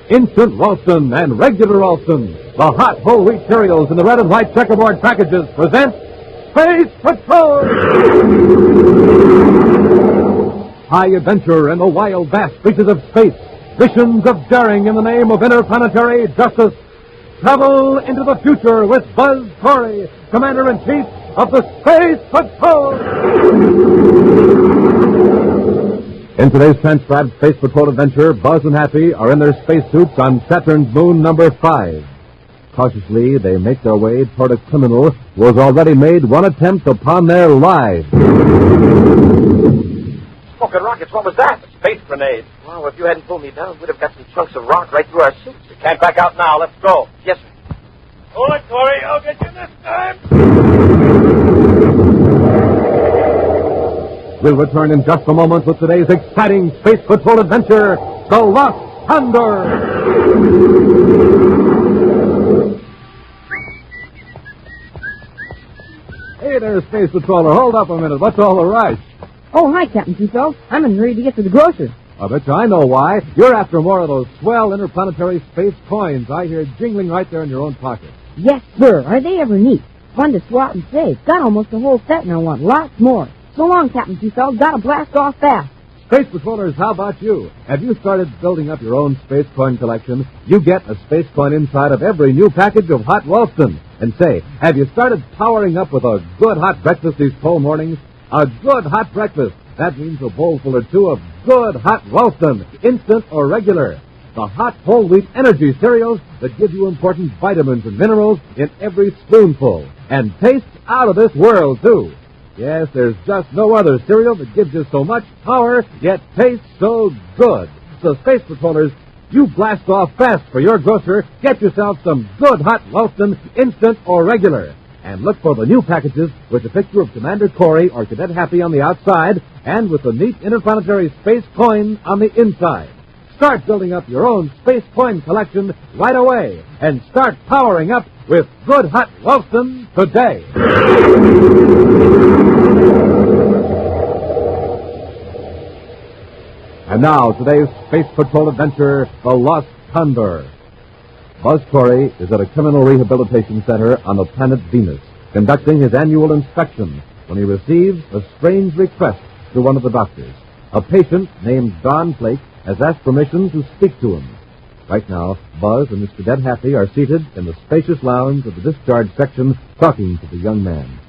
Instant Ralston and Regular Ralston, the hot whole wheat cereals in the red and white checkerboard packages, present Space Patrol! High adventure in the wild, vast reaches of space. Missions of daring in the name of interplanetary justice. Travel into the future with Buzz Corry, Commander-In-Chief of the Space Patrol! In today's transcribed Space Patrol adventure, Buzz and Happy are in their spacesuits on Saturn's moon number 5. Cautiously, they make their way toward a criminal who has already made one attempt upon their lives. Smoking rockets, what was that? A space grenade. Well, if you hadn't pulled me down, we'd have got some chunks of rock right through our suits. We can't back out now. Let's go. Yes, sir. Hold it, Corey. I'll get you this time. We'll return in just a moment with today's exciting Space Patrol adventure, the Lost Condor. Hey there, Space Patroller. Hold up a minute. What's all the rush? Oh, hi, Captain Tito. I'm in a hurry to get to the grocer. I bet you I know why. You're after more of those swell interplanetary space coins I hear jingling right there in your own pocket. Yes, sir. Are they ever neat? Fun to swap and save. Got almost a whole set and I want lots more. So long, Captain Tito. Gotta blast off fast. Space Patrollers, how about you? Have you started building up your own space coin collection? You get a space coin inside of every new package of hot Ralston. And say, have you started powering up with a good hot breakfast these cold mornings? A good hot breakfast. That means a bowlful or two of good hot Ralston, instant or regular. The hot whole wheat energy cereals that give you important vitamins and minerals in every spoonful. And tastes out of this world, too. Yes, there's just no other cereal that gives you so much power, yet tastes so good. So, Space Patrollers, you blast off fast for your grocer. Get yourself some good hot Ralston, instant or regular. And look for the new packages with the picture of Commander Corry or Cadet Happy on the outside and with the neat interplanetary space coin on the inside. Start building up your own space coin collection right away and start powering up with good hot Ralston today. And now, today's Space Patrol adventure, the Lost Condor. Buzz Corry is at a criminal rehabilitation center on the planet Venus, conducting his annual inspection when he receives a strange request through one of the doctors. A patient named Don Blake has asked permission to speak to him. Right now, Buzz and Miss Cadet Happy are seated in the spacious lounge of the discharge section talking to the young man.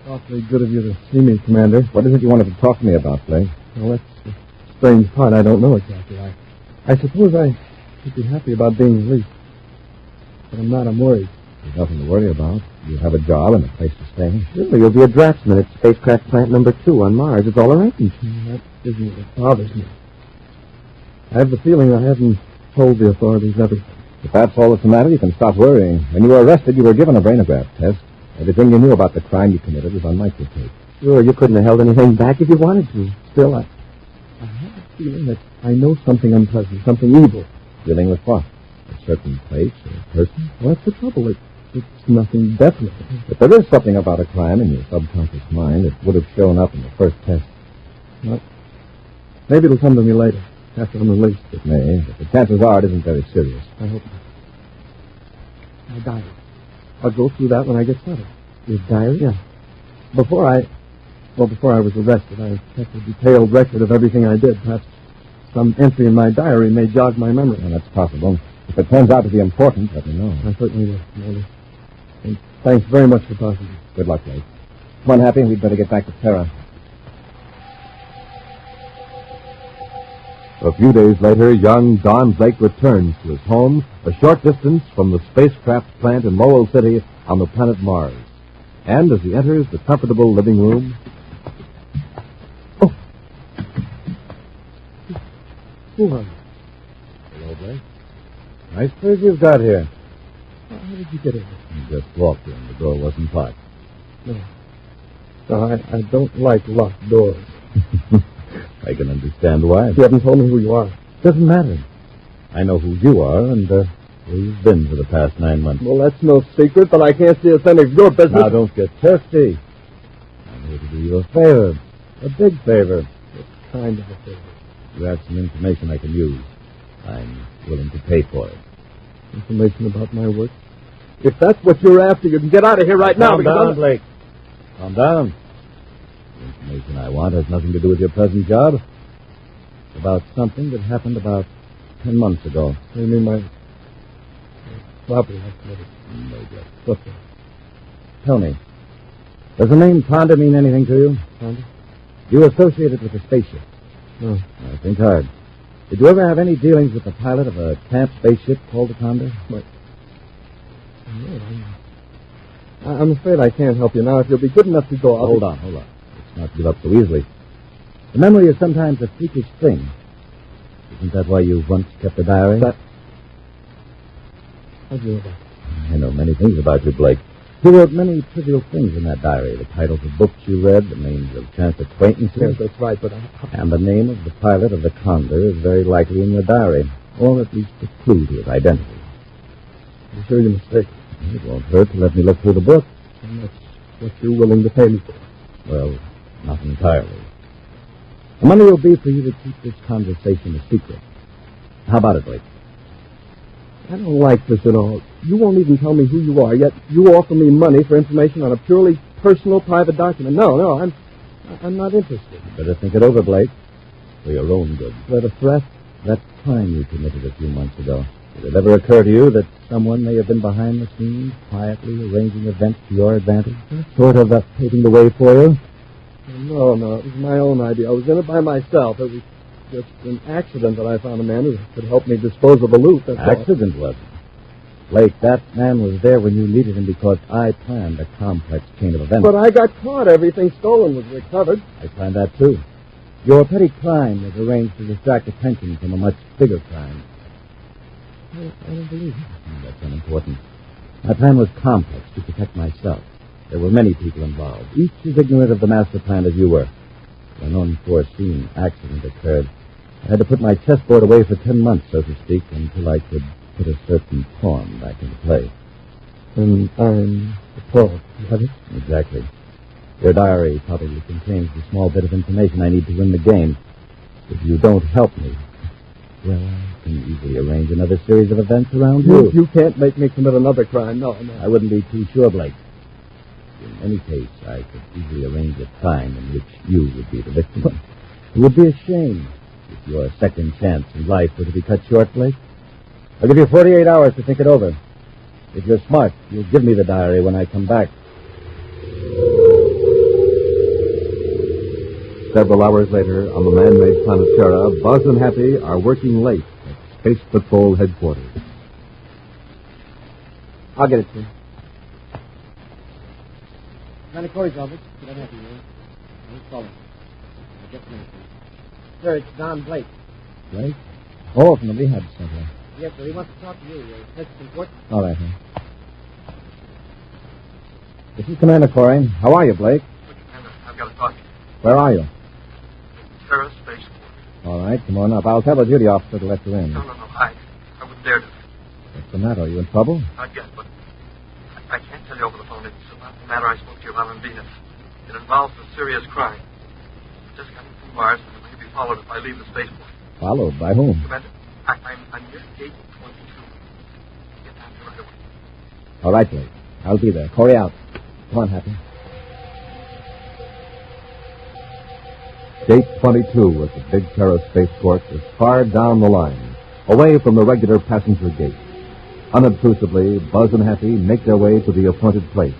Awfully good of you to see me, Commander. What is it you wanted to talk to me about, Blake? Well, that's the strange part. I don't know exactly. I suppose I should be happy about being released. But I'm not. I'm worried. There's nothing to worry about. You have a job and a place to stay. Sure, you'll be a draftsman at spacecraft plant number 2 on Mars. It's all arranged. That isn't what bothers me. I have the feeling I haven't told the authorities everything. If that's all that's the matter, you can stop worrying. When you were arrested, you were given a brainograph test. Everything you knew about the crime you committed was on microtape. Sure, you couldn't have held anything back if you wanted to. Still, I have a feeling that I know something unpleasant, something evil. Dealing with what? A certain place or a person? Well, that's the trouble. It's nothing definite. If there is something about a crime in your subconscious mind, it would have shown up in the first test. Well, maybe it'll come to me later, after I'm released. It may, but the chances are it isn't very serious. I hope not. My diary. I'll go through that when I get started. Your diary? Yeah. Before I was arrested, I kept a detailed record of everything I did. Perhaps some entry in my diary may jog my memory. Well, that's possible. If it turns out to be important, let me know. I certainly will, Commander. And thanks very much for talking to me. Good luck, Blake. Come on, Happy. We'd better get back to Terra. A few days later, young Don Blake returns to his home a short distance from the spacecraft plant in Lowell City on the planet Mars. And as he enters the comfortable living room... Oh! Who are you? Hello, Blake. Nice place you've got here. How did you get in? You just walked in. The door wasn't locked. No, I don't like locked doors. I can understand why. You haven't told me who you are. Doesn't matter. I know who you are and where you've been for the past 9 months. Well, that's no secret, but I can't see us ending your business. Now, don't get thirsty. I'm here to do you a favor. A big favor. What kind of a favor? You have some information I can use. I'm willing to pay for it. Information about my work? If that's what you're after, you can get out of here right now. Calm down, Blake. Calm down. The information I want has nothing to do with your present job. It's about something that happened about 10 months ago. You mean my property I committed? No, Blake. What's that? Tell me, does the name Condor mean anything to you? Condor? You associated with the spaceship? No. I think hard. Did you ever have any dealings with the pilot of a camp spaceship called the Condor? What? No, I'm afraid I can't help you now. If you'll be good enough to go, Hold on. Let's not give up so easily. The memory is sometimes a freakish thing. Isn't that why you once kept a diary? How'd you know that? I know many things about you, Blake. You wrote many trivial things in that diary. The titles of books you read, the names of chance acquaintances. Yes, that's right, but And the name of the pilot of the Condor is very likely in your diary, or at least a clue to his identity. I'm sure you're mistaken. It won't hurt to let me look through the book. And that's what you're willing to pay me for. Well, not entirely. The money will be for you to keep this conversation a secret. How about it, Blake? I don't like this at all. You won't even tell me who you are, yet you offer me money for information on a purely personal, private document. No, I'm not interested. You better think it over, Blake, for your own good. Is that a threat? That crime you committed a few months ago. Did it ever occur to you that someone may have been behind the scenes, quietly arranging events to your advantage? Sort of paving the way for you? No, it was my own idea. I was in it by myself. It was just an accident that I found a man who could help me dispose of the loot. That's all. Accident, was it? Blake, that man was there when you needed him because I planned a complex chain of events. But I got caught. Everything stolen was recovered. I planned that, too. Your petty crime was arranged to distract attention from a much bigger crime. I don't believe it. That's unimportant. My plan was complex to protect myself. There were many people involved, each as ignorant of the master plan as you were. When an unforeseen accident occurred, I had to put my chessboard away for 10 months, so to speak, until I could put a certain pawn back into play. And I'm the pawn, is that it? Exactly. Your diary probably contains the small bit of information I need to win the game. If you don't help me, well, I can easily arrange another series of events around you. You can't make me commit another crime. No. I wouldn't be too sure, Blake. In any case, I could easily arrange a crime in which you would be the victim. It would be a shame if your second chance in life were to be cut short, Blake. I'll give you 48 hours to think it over. If you're smart, you'll give me the diary when I come back. Several hours later, on the man-made planet Terra, Buzz and Happy are working late at Space Patrol headquarters. I'll get it to you. Commander Corry's office. Cadet Happy, man. Who's calling? Just a minute, please. Sir, it's Don Blake. Blake? Oh, from the rehab center. Yes, sir. He wants to talk to you. That's important. All right, huh? This is Commander Corry. How are you, Blake? Commander, I've got to talk to you. Where are you? Terra Spaceport. All right, come on up. I'll tell the duty officer to let you in. No. I wouldn't dare to. What's the matter? Are you in trouble? Not yet, but I can't tell you over the phone. It's about the matter I spoke to you about on Venus. It involves a serious crime. I just got in from Mars, and I'm going to be followed if I leave the spaceport. Followed? By whom? Commander, I'm near gate 22. Get down here right away. All right, Blake. I'll be there. Corry out. Come on, Happy. Gate 22 at the big Terra spaceport is far down the line, away from the regular passenger gate. Unobtrusively, Buzz and Happy make their way to the appointed place.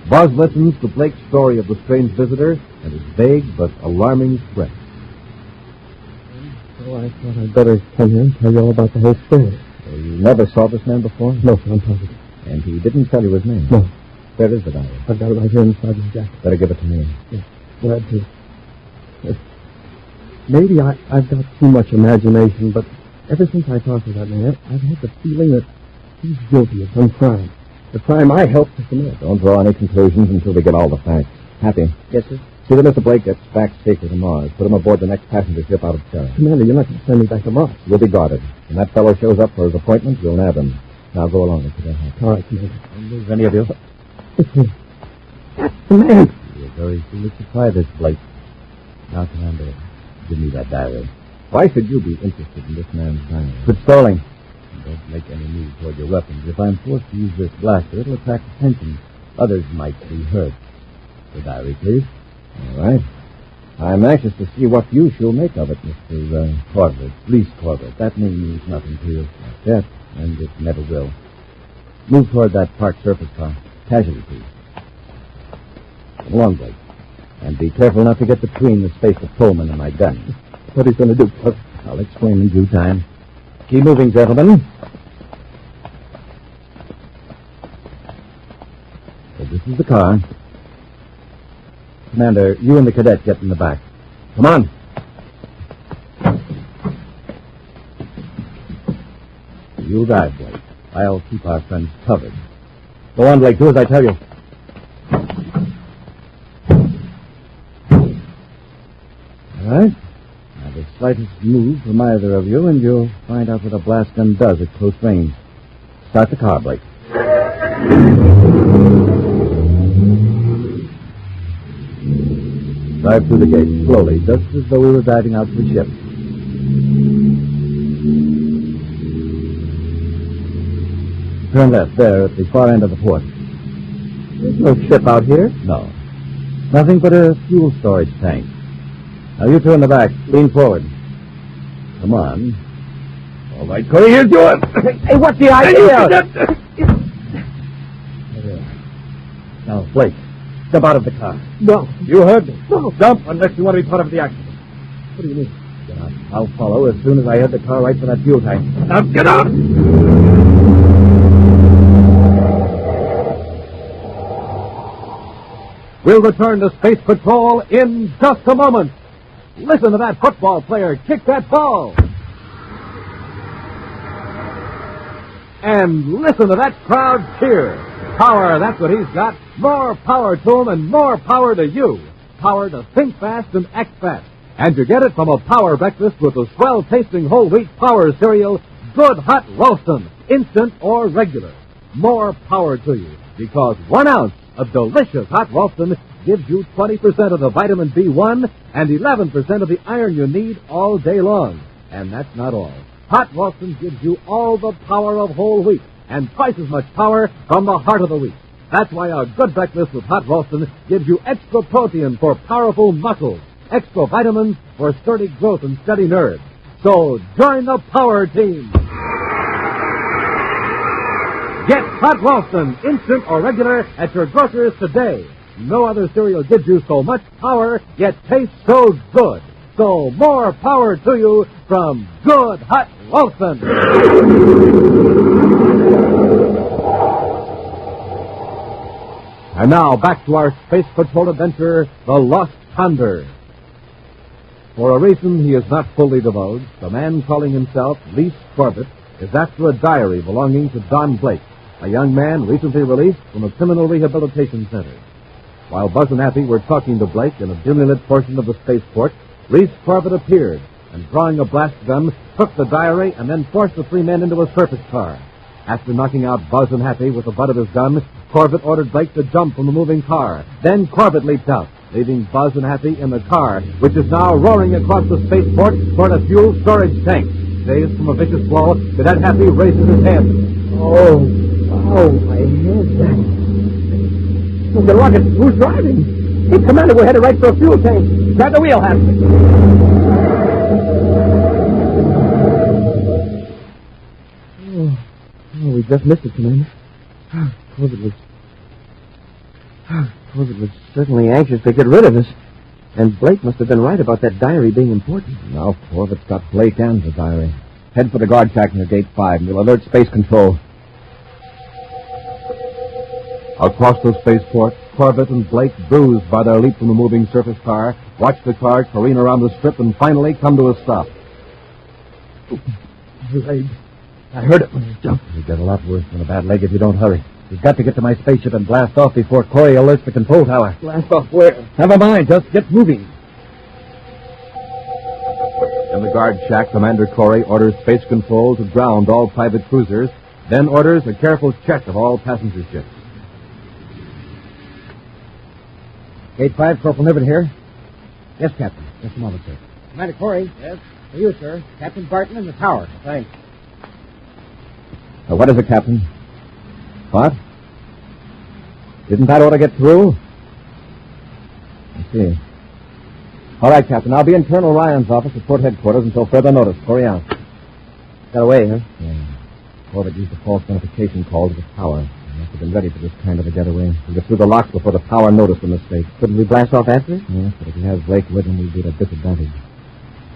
Buzz listens to Blake's story of the strange visitor and his vague but alarming threat. So I thought I'd better come here and tell you all about the whole story. So you never saw this man before? No, sir, I'm positive. And he didn't tell you his name? No. Where is the diary? I've got it right here inside my jacket. Better give it to me. Yes, glad to. Maybe I've got too much imagination, but ever since I talked to that man, I've had the feeling that he's guilty of some crime. The crime I helped to commit. Don't draw any conclusions until we get all the facts. Happy. Yes, sir. See that Mr. Blake gets back safely to Mars. Put him aboard the next passenger ship out of Terra. Commander, you're not going to send me back to Mars. You'll be guarded. When that fellow shows up for his appointment, we'll nab him. Now go along with Cadet Happy. All right, Commander. Don't lose any of you. It's him. That's the man. You're very foolish to try this, Blake. Now, Commander, give me that diary. Why should you be interested in this man's diary? Patrolling. Don't make any move toward your weapons. If I'm forced to use this blaster, it'll attract attention. Others might be hurt. The diary, please. All right. I'm anxious to see what use you'll make of it, Mr. Corbett. Reese Corbett. That name means nothing to you. Not yet, and it never will. Move toward that parked surface car. Casually, please. Come along, Blake. And be careful not to get between the space patrolman and my gun. What are you going to do, Buzz? I'll explain in due time. Keep moving, gentlemen. So this is the car. Commander, you and the cadet get in the back. Come on. You drive, Blake. I'll keep our friends covered. Go on, Blake. Do as I tell you. All right. Now, the slightest move from either of you, and you'll find out what a blast gun does at close range. Start the car, Blake. Drive through the gate, slowly, just as though we were driving out to the ship. Turn left, there, at the far end of the port. There's no ship out here. No. Nothing but a fuel storage tank. Now, you two in the back, lean forward. Come on. All right, Corey, here's yours. Hey, what's the idea? Now, Blake, step out of the car. No. You heard me. No. Jump unless you want to be part of the accident. What do you mean? Get out. I'll follow as soon as I head the car right for that fuel tank. Now, get out! We'll return to Space Patrol in just a moment. Listen to that football player kick that ball. And listen to that crowd cheer. Power, that's what he's got. More power to him and more power to you. Power to think fast and act fast. And you get it from a power breakfast with a swell-tasting whole wheat power cereal, Good Hot Roastin', instant or regular. More power to you, because 1 ounce of delicious Hot Roastin' gives you 20% of the vitamin B1 and 11% of the iron you need all day long. And that's not all. Hot Roastin' gives you all the power of whole wheat and twice as much power from the heart of the wheat. That's why a good breakfast with Hot Roastin' gives you extra protein for powerful muscles, extra vitamins for sturdy growth and steady nerves. So join the power team. Get Hot Roastin', instant or regular, at your grocer's today. No other cereal gives you so much power, yet tastes so good. So more power to you from Good Hot Roastin'. And now back to our Space Patrol adventure, the Lost Condor. For a reason he is not fully divulged, the man calling himself Reese Corbett is after a diary belonging to Don Blake, a young man recently released from a criminal rehabilitation center. While Buzz and Happy were talking to Blake in a dimly lit portion of the spaceport, Reese Corbett appeared and, drawing a blast gun, took the diary and then forced the three men into a surface car. After knocking out Buzz and Happy with the butt of his gun, Corbett ordered Blake to jump from the moving car. Then Corbett leaped out, leaving Buzz and Happy in the car, which is now roaring across the spaceport toward a fuel storage tank. Dazed from a vicious blow, Cadet Happy raises his head. Oh, my head. Oh, the rocket. Who's driving? Hey, Commander, we're headed right for a fuel tank. Grab the wheel, Happy. Oh, we just missed it, Commander. Corbett was certainly anxious to get rid of us. And Blake must have been right about that diary being important. Now Corbett's got Blake and the diary. Head for the guard shack near Gate 5, and we'll alert Space Control. Across the spaceport, Corbett and Blake, bruised by their leap from the moving surface car, watch the car careen around the strip and finally come to a stop. I heard it when he jumped. You'll get a lot worse than a bad leg if you don't hurry. We've got to get to my spaceship and blast off before Corry alerts the control tower. Blast off where? Never mind, just get moving. In the guard shack, Commander Corry orders Space Control to ground all private cruisers, then orders a careful check of all passenger ships. Gate 5, Corporal Niven here. Yes, Captain. Just a moment, sir. Commander Corry. Yes? For you, sir. Captain Barton in the tower. Thanks. What is it, Captain? What? Didn't that order get through? I see. All right, Captain. I'll be in Colonel Ryan's office at Port Headquarters until further notice. Corry out. Got away, huh? Yeah. Corbett used a false notification call to the tower. I must have been ready for this kind of a getaway. We'll get through the locks before the tower noticed the mistake. Couldn't we blast off after it? Yes, but if he has Blake with him, we'll be at a disadvantage.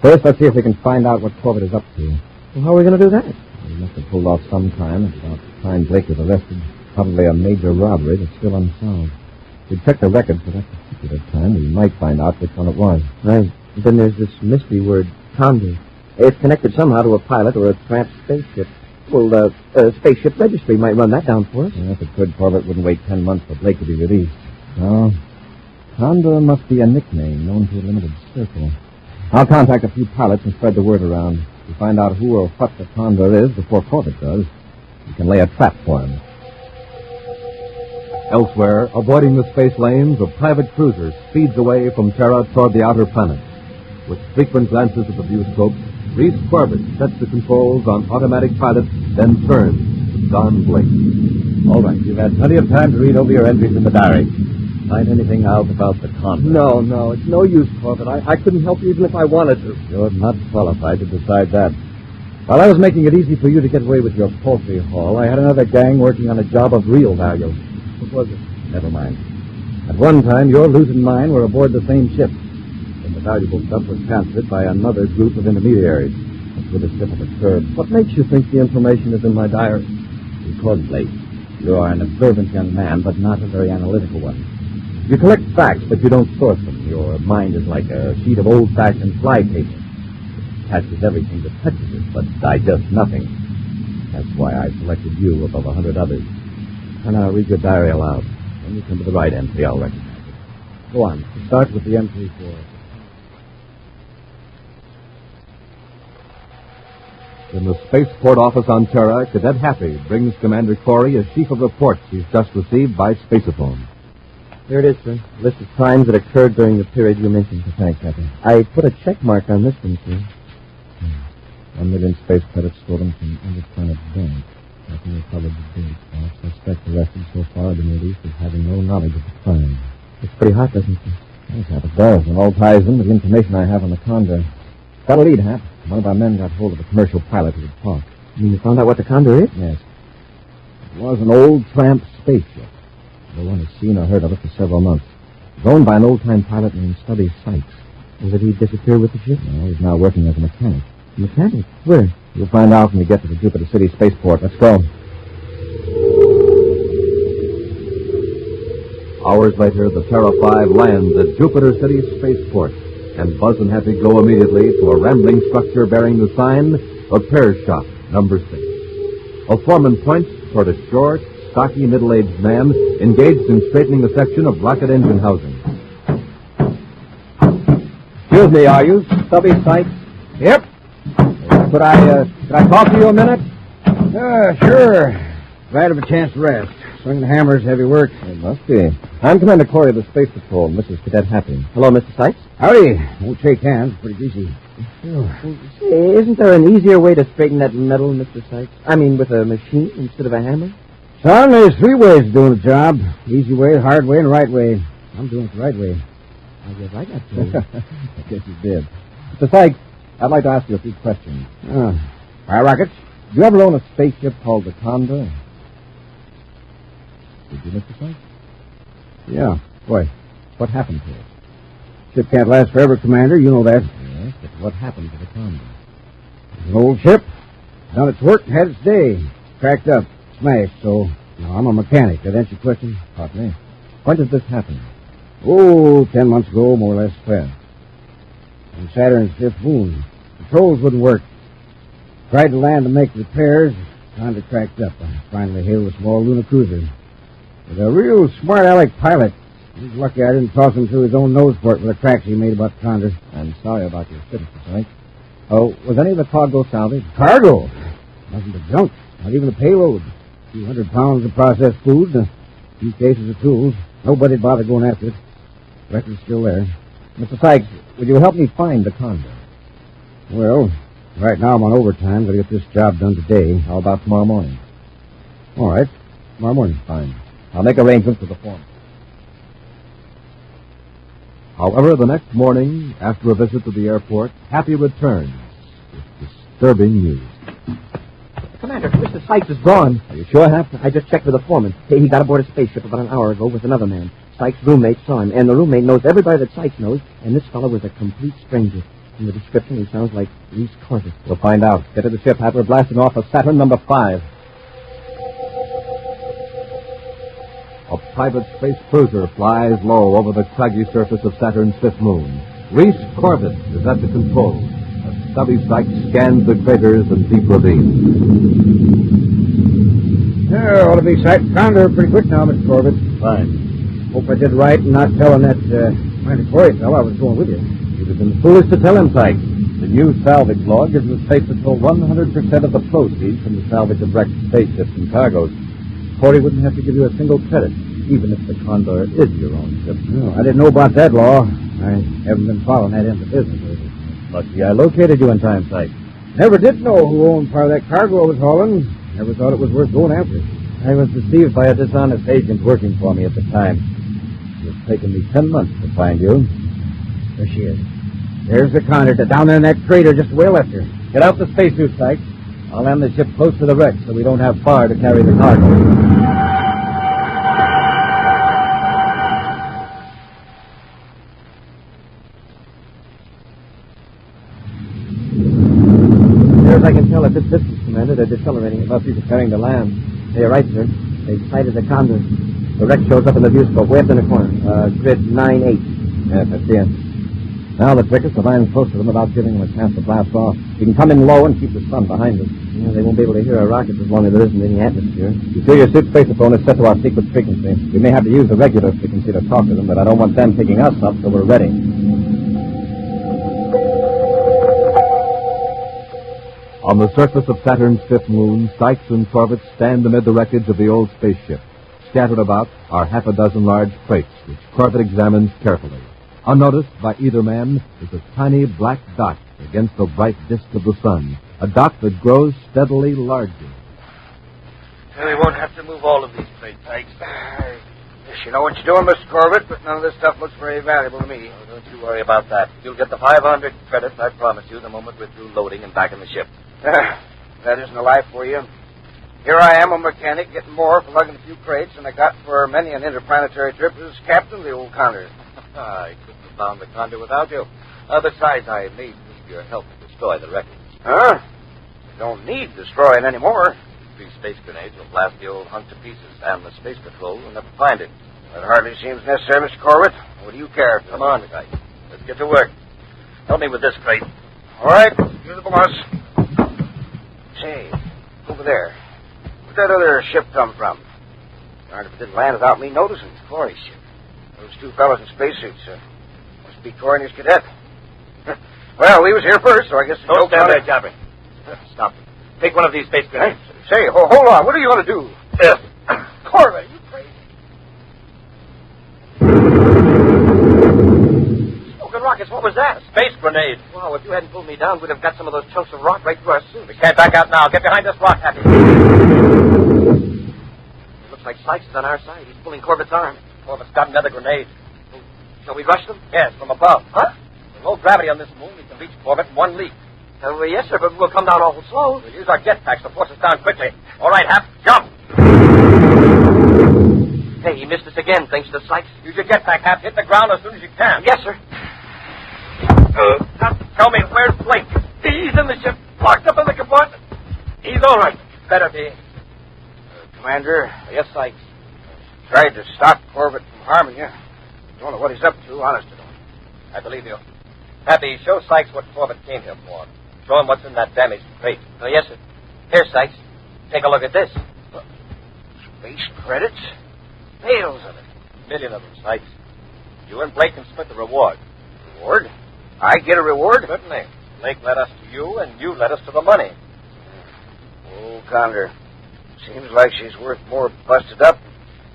First, let's see if we can find out what Corbett is up to. Well, how are we going to do that? He must have pulled off some time. About the time Blake was arrested. Probably a major robbery that's still unsolved. If we check the record for that particular time, we might find out which one it was. Right. Then there's this mystery word, Condor. It's connected somehow to a pilot or a tramp spaceship. Well, a spaceship registry might run that down for us. Yeah, if it could, Corbett wouldn't wait 10 months for Blake to be released. No. Condor must be a nickname known to a limited circle. I'll contact a few pilots and spread the word around. If we find out who or what the Condor is before Corbett does, we can lay a trap for him. Elsewhere, avoiding the space lanes, a private cruiser speeds away from Terra toward the outer planets. With frequent glances at the viewscope, Reese Corbett sets the controls on automatic pilot, then turns to Don Blake. All right, you've had plenty of time to read over your entries in the diary. Find anything out about the Condor? No, it's no use, Corbett. I couldn't help you even if I wanted to. You're not qualified to decide that. While I was making it easy for you to get away with your poultry haul, I had another gang working on a job of real value. What was it? Never mind. At one time, your loot and mine were aboard the same ship. And the valuable stuff was transferred by another group of intermediaries. That's where the ship had occurred. What makes you think the information is in my diary? Because, Blake, you are an observant young man, but not a very analytical one. You collect facts, but you don't source them. Your mind is like a sheet of old-fashioned fly paper. It catches everything that touches it, but digests nothing. That's why I selected you above 100 others. And I'll read your diary aloud. When you come to the right entry, I'll recognize it. Go on. Start with the entry for... In the spaceport office on Terra, Cadet Happy brings Commander Corry a sheaf of reports he's just received by spaceophone. Here it is, sir. List of crimes that occurred during the period you mentioned. Thanks, Happy. I put a check mark on this one, sir. 1 million space credits stolen from interplanet bank. Nothing recovered to date. All suspects arrested so far have been released as having no knowledge of the crime. It's pretty hot, doesn't it? Yes, Hap, it does. And all ties in with the information I have on the Condor. Got a lead, Hap. One of our men got hold of a commercial pilot who had talked. You found out what the Condor is? Yes. It was an old tramp spaceship. No one has seen or heard of it for several months. It was owned by an old-time pilot named Stubby Sykes. And did he disappear with the ship? No, he's now working as a mechanic. Mechanic? Where? You'll find out when we get to the Jupiter City spaceport. Let's go. Hours later, the Terra 5 lands at Jupiter City spaceport, and Buzz and Happy go immediately to a rambling structure bearing the sign, Repair Shop, number 6. A foreman points toward a short, stocky, middle-aged man engaged in straightening a section of rocket engine housing. Excuse me, are you Stubby Sykes? Yep. Could I talk to you a minute? Sure. Glad of a chance to rest. Swinging the hammer's heavy work. It must be. I'm Commander Corry of the Space Patrol. This is Cadet Happy. Hello, Mr. Sykes. Howdy. Won't shake hands. Pretty greasy. Say, isn't there an easier way to straighten that metal, Mr. Sykes? I mean, with a machine instead of a hammer? Son, there's 3 ways of doing the job. Easy way, hard way, and right way. I'm doing it the right way. I guess I got to. I guess you did. Mr. Sykes, I'd like to ask you a few questions. Fire rockets? Did you ever own a spaceship called the Condor? Did you, Mr. Sykes? Yeah. Why? What happened to it? Ship can't last forever, Commander. You know that. Yes, but what happened to the Condor? It's an old ship. Done its work, had its day. Cracked up, smashed, so now I'm a mechanic. That answer your question? Partly. When did this happen? 10 months ago, more or less. On Saturn's 5th moon. Controls wouldn't work. Tried to land to make repairs. Kind of cracked up. I finally hailed a small lunar cruiser. With a real smart aleck pilot. He's lucky I didn't toss him through his own nose port with the tracks he made about the Condor. I'm sorry about your ship, Mr. Sykes. Oh, was any of the cargo salvaged? Cargo? Nothing but junk. Not even a payload. A few 100 pounds of processed food and a few cases of tools. Nobody'd bother going after it. The record's still there. Mr. Sykes, would you help me find the Condor? Well, right now I'm on overtime. Got to get this job done today. How about tomorrow morning? All right. Tomorrow morning. Fine. I'll make arrangements with the foreman. However, the next morning, after a visit to the airport, Happy returns with disturbing news. Commander, Mr. Sykes is gone. Are you sure, Hap? I just checked with the foreman. He got aboard a spaceship about an hour ago with another man. Sykes' roommate saw him, and the roommate knows everybody that Sykes knows, and this fellow was a complete stranger. In the description, he sounds like Reese Corbett. We'll find out. Get to the ship, Hap. We're blasting off of Saturn number 5. A private space cruiser flies low over the craggy surface of Saturn's fifth moon. Reese Corbett is at the controls. A stubby Sykes scans the craters and deep ravines. Yeah, ought to be sight Condor pretty quick now, Mr. Corbett. Fine. Hope I did right in not telling that Commander-In-Chief fellow I was going with you. You'd have been foolish to tell him, Sykes. The new salvage law gives the Space Patrol 100% of the proceeds from the salvage of wrecked spaceships and cargoes. Corry wouldn't have to give you a single credit, even if the Condor is your own ship. No, I didn't know about that law. I haven't been following that end of business lately. Lucky I located you in time, Sykes. Never did know who owned part of that cargo I was hauling. Never thought it was worth going after. I was deceived by a dishonest agent working for me at the time. It's taken me 10 months to find you. There she is. There's the Condor down there in that crater just where I left her. Get out the spacesuit, Sykes. I'll land the ship close to the wreck so we don't have far to carry the cargo. Near as I can tell at this distance, Commander, they're decelerating. It must be preparing to land. You're right, sir. They've sighted the Condor. The wreck shows up in the viewscope way up in the corner. Grid 9-8. Yes, I see it. Now the trick is to land close to them without giving them a chance to blast off. You can come in low and keep the sun behind us. Yeah, they won't be able to hear our rockets as long as there isn't any atmosphere. Be sure your suit spaceophone is set to our secret frequency. We may have to use the regular frequency to talk to them, but I don't want them picking us up, so we're ready. On the surface of Saturn's fifth moon, Sykes and Corbett stand amid the wreckage of the old spaceship. Scattered about are half a dozen large crates, which Corbett examines carefully. Unnoticed by either man is a tiny black dot against the bright disk of the sun, a dot that grows steadily larger. We won't have to move all of these crates, Sykes. Yes, you know what you're doing, Mr. Corbett, but none of this stuff looks very valuable to me. Oh, don't you worry about that. You'll get the 500 credits I promised you the moment we're through loading and back in the ship. That isn't a life for you. Here I am, a mechanic, getting more for lugging a few crates than I got for many an interplanetary trip as captain of the old Condor. I couldn't have found the Condor without you. Besides, I may need your help to destroy the wreckage. Huh? You don't need destroying anymore. 3 space grenades will blast the old hunk to pieces, and the Space Patrol will never find it. That hardly seems necessary, Mr. Corbett. What do you care? Come on, guys. Let's get to work. Help me with this crate. All right, you're the boss. Say, over there. Where'd that other ship come from? Darned if it didn't land without me noticing. Corry's ship. Those 2 fellas in spacesuits. Must be Corry and his cadet. Well, we was here first, so I guess... Don't stand there, Jabber. Stop. Take one of these space grenades. Say, hold on. What are you going to do? Corry, are you crazy? Smoking rockets, what was that? A space grenade. Wow, if you hadn't pulled me down, we'd have got some of those chunks of rock right through our suit. We can't back out now. Get behind this rock, Happy. It looks like Sykes is on our side. He's pulling Corbett's arm. Corbett's got another grenade. Shall we rush them? Yes, from above. Huh? With low gravity on this moon, we can reach Corbett in 1 leap. Yes, sir, but we'll come down awful slow. We'll use our jetpacks to force us down quickly. All right, Hap, jump. Hey, he missed us again, thanks to Sykes. Use your jetpack, Hap. Hit the ground as soon as you can. Yes, sir. Now, tell me, where's Blake? He's in the ship, locked up in the compartment. He's all right. Better be. Commander, Yes, Sykes. tried to stop Corbett from harming you. Don't know what he's up to, honest to God. I believe you. Happy, show Sykes what Corbett came here for. Show him what's in that damaged crate. Oh, yes, sir. Here, Sykes. Take a look at this. Space credits? Bales of it. A million of them, Sykes. You and Blake can split the reward. Reward? I get a reward? Certainly. Blake led us to you, and you led us to the money. Oh, Condor. Seems like she's worth more busted up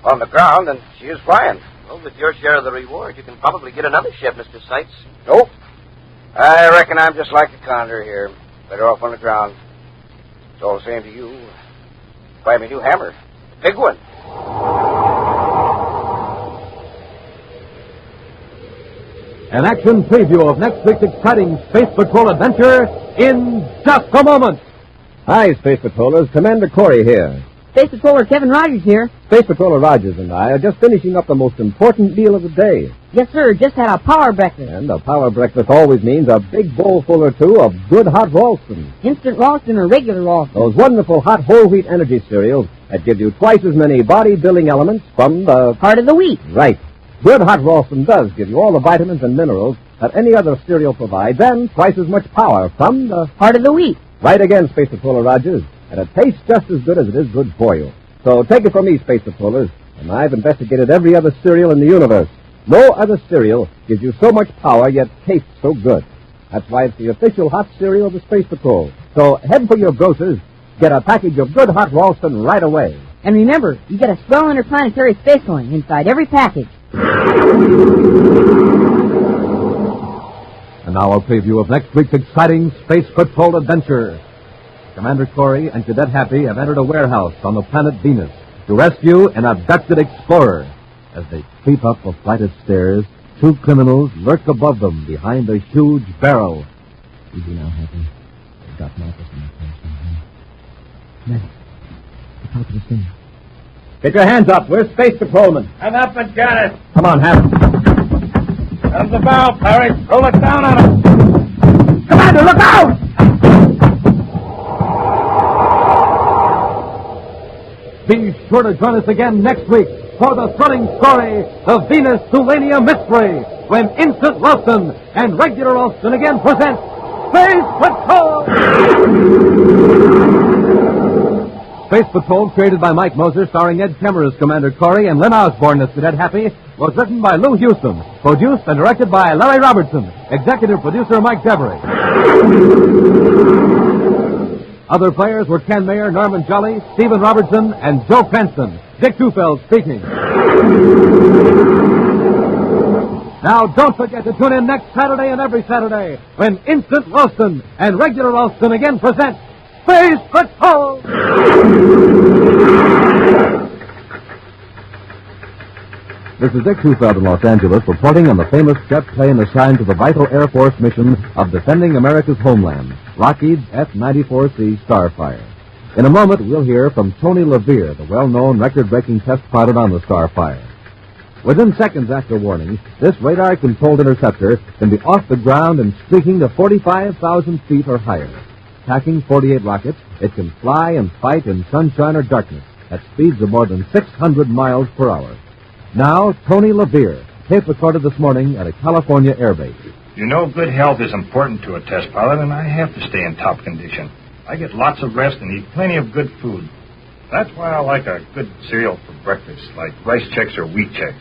on the ground than she is flying. Well, with your share of the reward, you can probably get another ship, Mr. Sykes. Nope. I reckon I'm just like the Condor here. Better off on the ground. It's all the same to you. Buy me a new hammer. A big one. An action preview of next week's exciting Space Patrol adventure in just a moment. Hi, Space Patrollers. Commander Corry here. Space Patroller Kevin Rogers here. Space Patroller Rogers and I are just finishing up the most important meal of the day. Yes, sir. Just had a power breakfast. And a power breakfast always means a big bowl full or two of good hot Ralston. Instant Ralston or regular Ralston. Those wonderful hot whole wheat energy cereals that give you twice as many body-building elements from the... Part of the wheat. Right. Good hot Ralston does give you all the vitamins and minerals that any other cereal provides, and twice as much power from the... Part of the wheat. Right again, Space Patroller Rogers. And it tastes just as good as it is good for you. So take it from me, Space Patrollers, and I've investigated every other cereal in the universe. No other cereal gives you so much power, yet tastes so good. That's why it's the official hot cereal of the Space Patrol. So head for your grocers, get a package of good hot Ralston right away. And remember, you get a swell interplanetary space coin inside every package. And now a preview of next week's exciting Space Patrol adventure. Commander Corry and Cadet Happy have entered a warehouse on the planet Venus to rescue an abducted explorer. As they creep up a flight of stairs, two criminals lurk above them behind a huge barrel. Easy now, Happy. I've got Marcus in my place. Commander, the top of the stairs. Get your hands up. We're Space Patrolmen. I'm up and got it. Come on, Happy. Comes the bow, Perry. Roll it down on him. Commander, look out! Be sure to join us again next week for the thrilling story, The Venus-Tulania Mystery, when Instant Ralston and Regular Ralston again present Space Patrol! Space Patrol, created by Mike Moser, starring Ed Kemmer as Commander Corry and Len Osborne as Cadet Happy, was written by Lou Houston, produced and directed by Larry Robertson, executive producer Mike Devery. Other players were Ken Mayer, Norman Jolly, Stephen Robertson, and Joe Cranston. Dick Tufeld speaking. Now, don't forget to tune in next Saturday and every Saturday when Instant Ralston and Regular Ralston again present Space Patrol! This is Dick Tufeld in Los Angeles reporting on the famous jet plane assigned to the vital Air Force mission of defending America's homeland, Lockheed's F-94C Starfire. In a moment, we'll hear from Tony LaVere, the well-known record-breaking test pilot on the Starfire. Within seconds after warning, this radar-controlled interceptor can be off the ground and streaking to 45,000 feet or higher. Packing 48 rockets, it can fly and fight in sunshine or darkness at speeds of more than 600 miles per hour. Now, Tony LaVere, tape recorded this morning at a California airbase. You know, good health is important to a test pilot, and I have to stay in top condition. I get lots of rest and eat plenty of good food. That's why I like a good cereal for breakfast, like Rice Chex or Wheat Chex.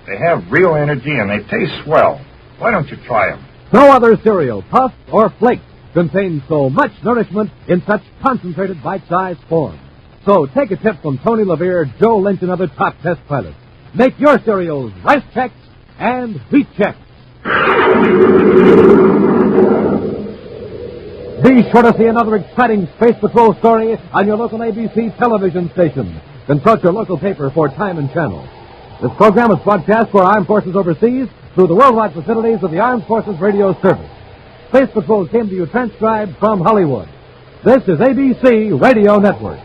They have real energy and they taste swell. Why don't you try them? No other cereal, puff or flake, contains so much nourishment in such concentrated bite-sized form. So take a tip from Tony LaVere, Joe Lynch, and other top test pilots. Make your cereals Rice Chex and Wheat Chex. Be sure to see another exciting Space Patrol story on your local ABC television station. Consult your local paper for time and channel. This program is broadcast for Armed Forces overseas through the worldwide facilities of the Armed Forces Radio Service. Space Patrol came to you transcribed from Hollywood. This is ABC Radio Network.